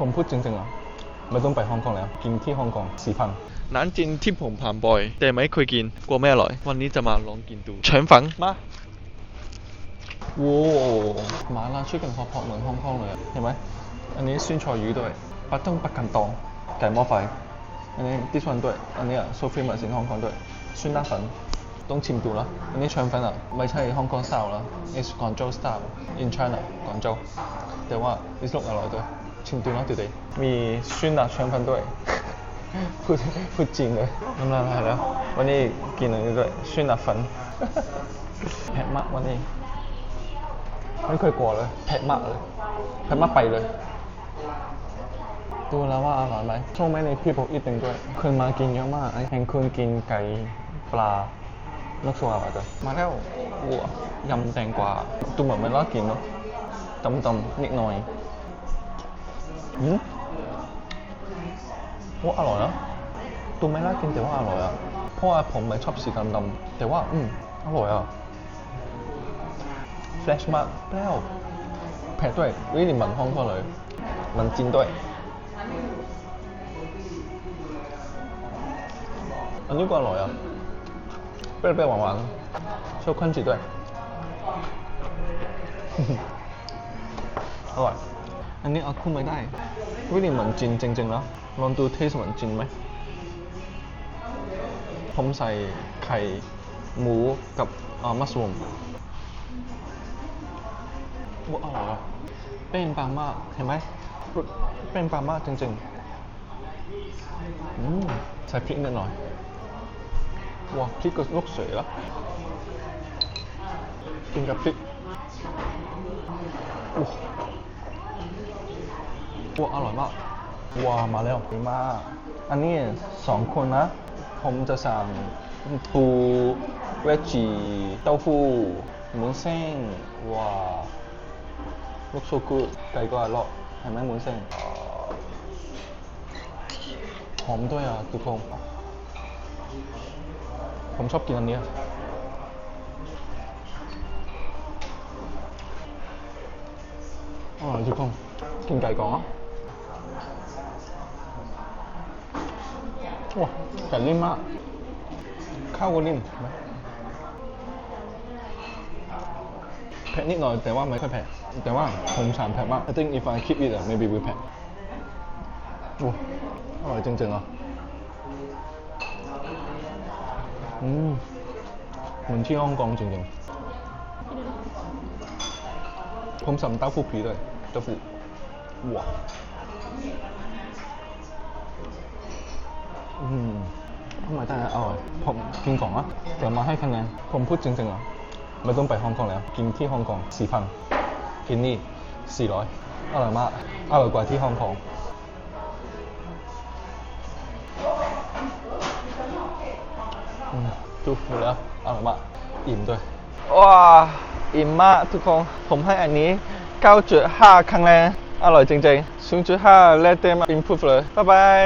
ผมพูดจริงๆอ่ะไม่ต้องไปฮ่องกงแล้วกินที่ฮ่องกง4,000ร้านจีนที่ผมผ่านบ่อยแต่ไม่เคยกินกลัวไม่อร่อยวันนี้จะมาลองกินดูเฉินฝังมาโว้หมาล่าชิคเก้นพอๆเหมือนฮ่องกงเลยเห็นไหมอันนี้酸菜魚ด้วยปลาต้มปลากันตองไก่หม้อไฟอันนี้this one ด้วยอันนี้so famous in Hong Kong ด้วย酸辣粉ต้องชิมดูละอันนี้腸粉อ่ะไม่ใช่ฮ่องกง style ละ it's Guangzhou style in China 廣州แต่ว่า this look อร่อยด้วยชิมดูนะดีๆมี酸辣腸粉ด้วยพูดจริงเลยน้ำลายไหลแล้ววันนี้กินอันนี้ด้วย酸辣粉เผ็ดมากวันนี้ไม่เคยกลัวเลยเผ็ดมากเลยเผ็ดมากไปเลยดูแล้วว่าอร่อยไหมช่วงแม่ในพี่ผมeatingด้วยคนมากินเยอะมากเห็นคนกินไก่ปลาลูกสาวอะไรจ้ะมาแล้ววัวยำแตงกวาดูเหมือนไม่น่ากินเนาะดำๆนิดหน่อยว่าอร่อยนะดูไม่น่ากินแต่ว่าอร่อยอ่ะเพราะว่าผมไม่ชอบสีดำๆแต่ว่าอร่อยอ่ะเฟรชมากเปรี้ยวเผ็ดด้วยreally เหมือนฮ่องกงเลยมันจีนด้วยอันนี้ก็อร่อยอ่ะเปรี้ยวๆหวานๆชอบครันจิด้วยอร่อยอันนี้เอาขึ้นไม่ได้really เหมือนจีนจริงๆแล้วลองดูเทสเหมือนจีนไหมผมใส่ไข่หมูกับมัสรูมว้าวอร่อยเป้งปังมากเห็นไหมเป้งปังมากจริงๆใส่พริกนิดหน่อยว้าวพริกก็ลูกสวยแล้วกินกับพริกว้าวอร่อยมากว้าวมาแล้วดีมากอันนี้2 คนนะผมจะสั่งปูเวจีเต้าหู้หมูเส้นว้าวlook so good ไก่ก็อร่อยเห็นไหมหมูเส้นหอมด้วยอ่ะทุกคนผมชอบกินอันนี้อร่อยทุกคนกินไก่ก่อนนะว้าวไก่นิ่มมากข้าวก็นิ่มเผ็ดนิดหน่อยแต่ว่าไม่ค่อยเผ็ดแต่ว่าผมสั่งเผ็ดมาก I think if I keep it maybe we เผ็ดโอ้อร่อยจริงๆอ่ะเหมือนที่ฮ่องกงจริงๆผมสั่งเต้าหู้皮ด้วยเต้าหู้ว้าวทำไมได้อร่อยผมกินก่อนอ่ะเดี๋ยวมาให้คะแนนผมพูดจริงๆอ่ะไม่ต้องไปฮ่องกงแล้วกินที่ฮ่องกง4,000กินนี่400อร่อยมากอร่อยกว่าที่ฮ่องกงดูหมดแล้วอร่อยมากอิ่มด้วยว้าอิ่มมากทุกคนผมให้อันนี้ 9.5 คะแนนอร่อยจริงๆ 0.5 let them improve เลยบ๊ายบาย